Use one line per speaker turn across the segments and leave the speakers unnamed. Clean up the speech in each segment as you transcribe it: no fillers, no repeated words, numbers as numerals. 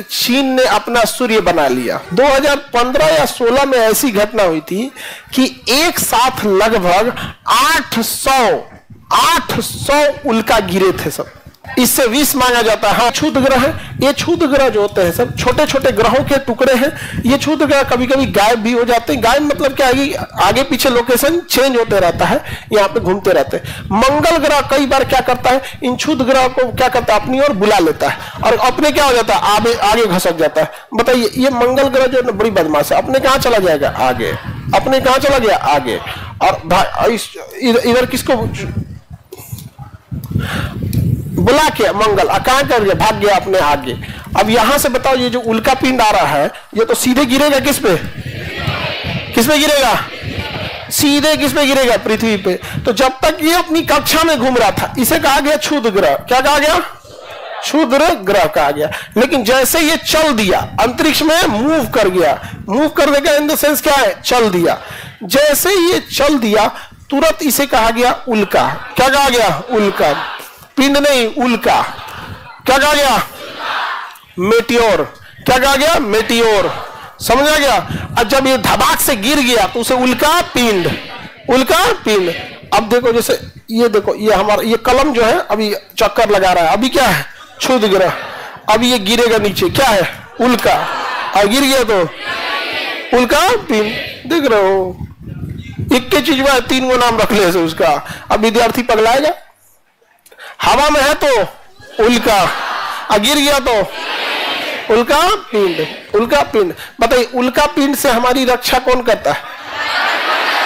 चीन ने अपना सूर्य बना लिया। 2015 या 16 में ऐसी घटना हुई थी कि एक साथ लगभग 800 उल्का गिरे थे सब। इससे विष मांगा जाता है। हाँ, क्षुद्र ग्रह है। ये क्षुद्र ग्रह जो होते हैं सब छोटे छोटे ग्रहों के टुकड़े हैं। ये क्षुद्र ग्रह कभी कभी गायब भी हो जाते हैं। गायब मतलब क्या है, आगे पीछे लोकेशन चेंज होते रहता है, यहाँ पे घूमते रहते हैं। मंगल ग्रह कई बार क्या करता है, इन क्षुद्र ग्रह को क्या करता है, अपनी ओर बुला लेता है और अपने क्या हो जाता है, आगे घसक जाता है। बताइए, ये मंगल ग्रह जो है बड़ी बदमाश है। अपने कहाँ चला जाएगा, आगे। अपने कहाँ चला गया, आगे। और इधर किसको बुला के मंगल कहां कर गया, भाग गया अपने आगे। अब यहां से बताओ, ये जो उल्का पिंड आ रहा है, ये तो सीधे गिरेगा किस पे, किस पे गिरेगा, सीधे किस पे गिरेगा, पृथ्वी पे। तो जब तक ये अपनी कक्षा में घूम रहा था, इसे कहा गया क्षुद्र ग्रह। क्या कहा गया, क्षुद्र ग्रह कहा गया। लेकिन जैसे ये चल दिया, अंतरिक्ष में मूव कर गया, मूव करने का इन द सेंस क्या है, चल दिया। जैसे ये चल दिया, तुरंत इसे कहा गया उल्का। क्या कहा गया, उल्का। पिंड नहीं, उल्का। क्या कहा गया, मेटियोर। क्या कहा गया, मेटियोर। समझा गया। और जब ये धमाक से गिर गया तो उसे उल्का पिंड, उल्का पिंड। अब देखो, जैसे ये देखो, ये हमारा ये कलम जो है अभी चक्कर लगा रहा है, अभी क्या है, क्षुद्र ग्रह। अब ये गिरेगा नीचे, क्या है, उल्का। और गिर गया तो उल्का पिंड। देख रहे हो, एक के चीज में 3 गो नाम रख ले उसका। अब विद्यार्थी पगलाएगा। हवा में है तो उल्का, और गिर गया तो उल्का पिंड, उल्का पिंड। बताइए, उल्का पिंड से हमारी रक्षा कौन करता है,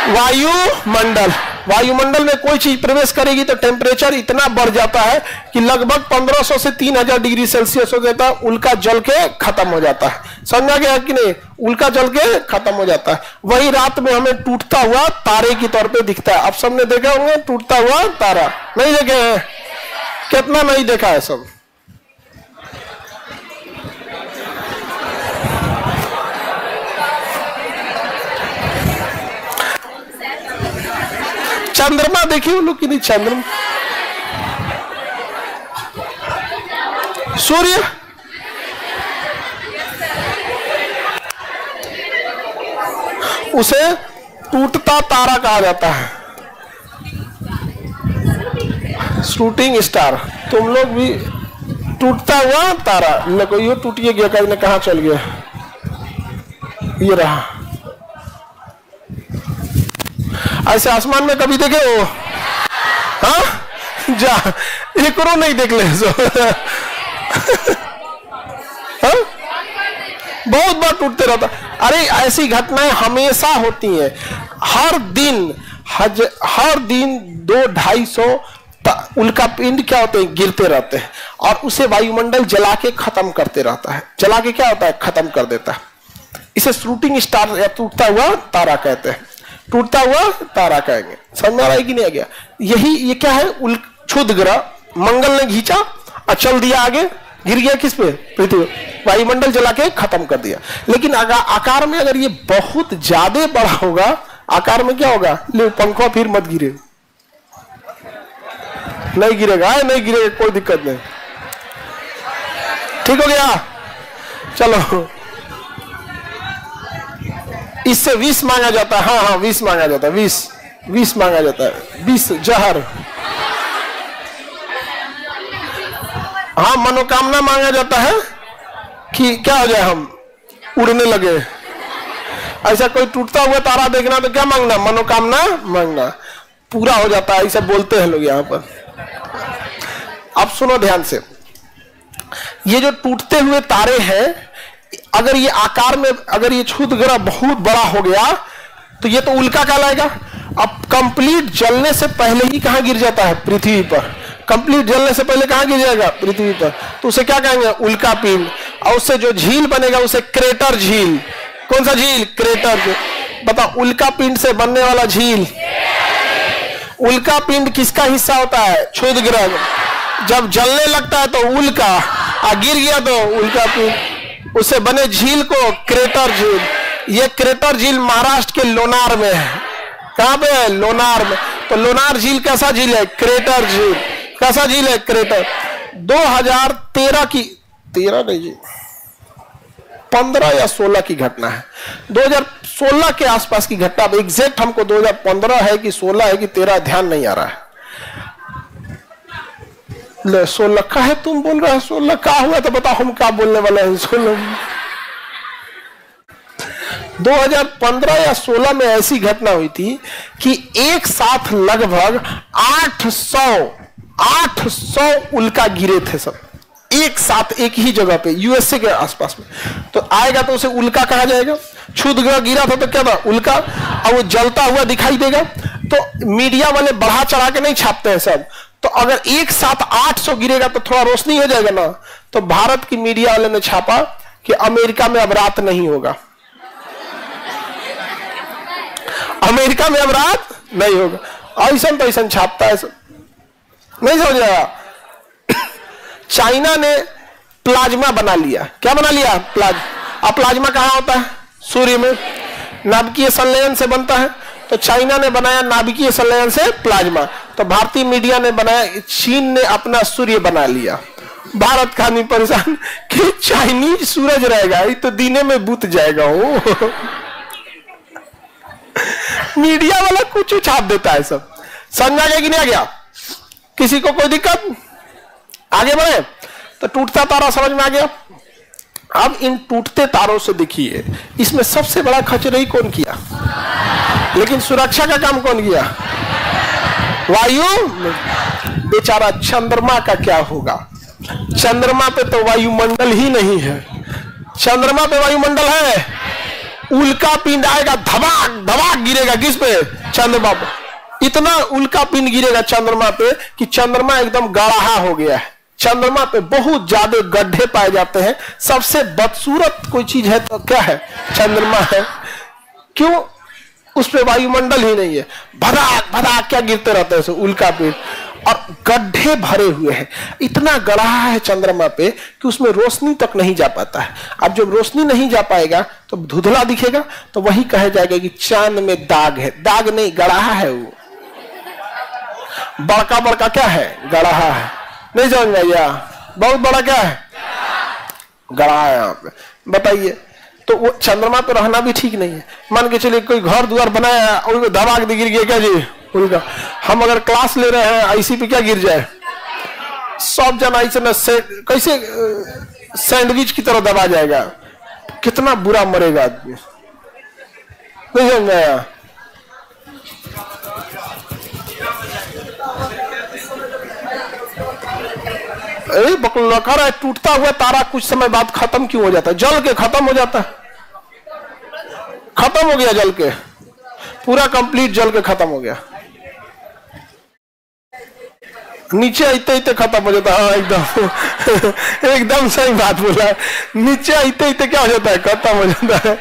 वायुमंडल। वायुमंडल में कोई चीज प्रवेश करेगी तो टेम्परेचर इतना बढ़ जाता है कि लगभग 1500 से 3000 डिग्री सेल्सियस हो जाता है। उल्का जल के खत्म हो जाता है। समझा गया कि नहीं, उल्का जल के खत्म हो जाता है। वही रात में हमें टूटता हुआ तारे की तौर पे दिखता है। आप सबने देखा होंगे टूटता हुआ तारा, नहीं देखे हैं, कितना नहीं देखा है सब। चंद्रमा देखिए वो लोग कि नहीं, चंद्रमा, सूर्य, उसे टूटता तारा कहा जाता है, शूटिंग स्टार। तुम लोग भी टूटता हुआ तारा। देखो ये टूट गया, कहीं कहाँ चल गया, ये रहा। ऐसे आसमान में कभी देखे हो, हाँ जा, एक और नहीं देख ले सो। हाँ? बहुत बार टूटते रहता। अरे ऐसी घटनाएं हमेशा होती हैं, हर दिन 200-250 उल्का पिंड क्या होते हैं, गिरते रहते हैं और उसे वायुमंडल जला के खत्म करते रहता है। जला के क्या होता है, खत्म कर देता है। इसे शूटिंग स्टार या टूटता हुआ तारा कहते हैं, टूटता हुआ तारा कहेंगे। समझ में आ रहा है कि नहीं आ गया। यही ये क्या है, क्षुद्र ग्रह। मंगल ने खींचा और चल दिया आगे, गिर गया किस पे, पृथ्वी। वायुमंडल जला के खत्म कर दिया। लेकिन आकार में अगर ये बहुत ज्यादा बड़ा होगा, आकार में क्या होगा, ले पंखा फिर मत गिरे, नहीं गिरेगा, नहीं गिरेगा, कोई दिक्कत नहीं, ठीक हो गया। चलो, इससे विष मांगा जाता है। हाँ हाँ, विष मांगा जाता है, विष मांगा जाता है, विष, जहर। हाँ, मनोकामना मांगा जाता है कि क्या हो जाए, हम उड़ने लगे। ऐसा कोई टूटता हुआ तारा देखना तो क्या मांगना, मनोकामना मांगना, पूरा हो जाता है, ऐसा बोलते हैं लोग यहाँ पर। अब सुनो ध्यान से, ये जो टूटते हुए तारे हैं, अगर ये आकार में, अगर ये क्षुद्र ग्रह बहुत बड़ा हो गया तो ये तो उल्का कहलाएगा। अब कंप्लीट जलने से पहले ही कहां गिर जाता है, पृथ्वी पर। कंप्लीट जलने से पहले कहां गिर जाएगा, पृथ्वी पर। तो उसे क्या कहेंगे, उल्का पिंड। और उससे जो झील बनेगा उसे क्रेटर झील। कौन सा झील, क्रेटर झील। बताओ, उल्का पिंड से बनने वाला झील, उल्का पिंड किसका हिस्सा होता है, क्षुद्र ग्रह। जब जलने लगता है तो उल्का, और गिर गया तो उल्का पिंड। उससे बने झील को क्रेटर झील। ये क्रेटर झील महाराष्ट्र के लोनार में है। कहां पे है, लोनार में। तो लोनार झील कैसा झील है, क्रेटर झील। कैसा झील है, क्रेटर। 2013 की, 13 नहीं जी, 2015 या 16 की घटना है, 2016 के आसपास की घटना। एग्जैक्ट हमको 2015 है कि 16 है कि 13 ध्यान नहीं आ रहा है। ले 16 का है, तुम बोल रहे हो 16 का हुआ, तो बताओ हम क्या बोलने वाले हैं। 2015 या 16 में ऐसी घटना हुई थी कि एक साथ लगभग 800 उल्का गिरे थे सब एक साथ एक ही जगह पे, यूएसए के आसपास में। तो आएगा तो उसे उल्का कहा जाएगा। क्षुद्र गिरा था तो क्या था? उल्का। और वो जलता हुआ दिखाई देगा। तो मीडिया वाले बढ़ा चढ़ा के नहीं छापते हैं सब। तो अगर एक साथ 800 गिरेगा तो थोड़ा रोशनी हो जाएगा ना। तो भारत की मीडिया वाले ने छापा कि अमेरिका में अब रात नहीं होगा, अमेरिका में अब रात नहीं होगा। ऐसा तो ऐसा छापता है सब, नहीं समझ आया। चाइना ने प्लाज्मा बना लिया। क्या बना लिया? अब प्लाज्मा कहां होता है? सूर्य में। नाभिकीय संलयन से बनता है। तो चाइना ने बनाया नाभिकीय संलयन से प्लाज्मा। तो भारतीय मीडिया ने बनाया, चीन ने अपना सूर्य बना लिया। भारत का नहीं परेशान कि चाइनीज सूरज रहेगा, ये तो दीने में बुत जाएगा। वो मीडिया वाला कुछ छाप देता है सब। समझ आ गया कि नहीं आ गया? किसी को कोई दिक्कत? आगे बढ़े। तो टूटता तारा समझ में आ गया। अब इन टूटते तारों से देखिए, इसमें सबसे बड़ा खचरई कौन किया? लेकिन सुरक्षा का काम कौन किया? वायु। बेचारा चंद्रमा का क्या होगा? चंद्रमा पे तो वायुमंडल ही नहीं है। चंद्रमा पे वायुमंडल है? उल्का पिंड आएगा, धमाक धमाक गिरेगा। किस पे? चंद्रमा पे। इतना उल्का पिंड गिरेगा चंद्रमा पे कि चंद्रमा एकदम गड़ाहा हो गया है। चंद्रमा पे बहुत ज्यादा गड्ढे पाए जाते हैं। सबसे बदसूरत कोई चीज है तो क्या है? चंद्रमा है। क्यों? उस पे वायुमंडल ही नहीं है। भदाक भदाक क्या गिरते रहते हैं उल्का पिंड, और गड्ढे भरे हुए हैं। इतना गड़ाहा है चंद्रमा पे कि उसमें रोशनी तक नहीं जा पाता है। अब जब रोशनी नहीं जा पाएगा तो धुंधला दिखेगा। तो वही कहा जाएगा कि चांद में दाग है। दाग नहीं, गड़ाहा है। वो बड़का बड़का क्या है? गड़ाहा है। नहीं समझ में आया? बहुत बड़ा क्या है? गड़ा है यहाँ पे। बताइए, तो वो चंद्रमा पे रहना भी ठीक नहीं है। मान के चलिए कोई घर द्वार बनाया और धमाक गिर गया, क्या जी? उनका हम अगर क्लास ले रहे हैं आईसी पे क्या गिर जाए? सब जना ऐसे कैसे सैंडविच की तरह दबा जाएगा। कितना बुरा मरेगा आदमी। नहीं समझ में आया? बकलकर है, टूटता हुआ तारा कुछ समय बाद खत्म क्यों हो जाता है? जल के खत्म हो जाता है। खत्म हो गया जल के, पूरा कंप्लीट जल के खत्म हो गया। नीचे आते आते खत्म हो जाता है। हाँ, एकदम एकदम सही बात बोला। नीचे आते आते क्या हो जाता है? खत्म हो जाता है।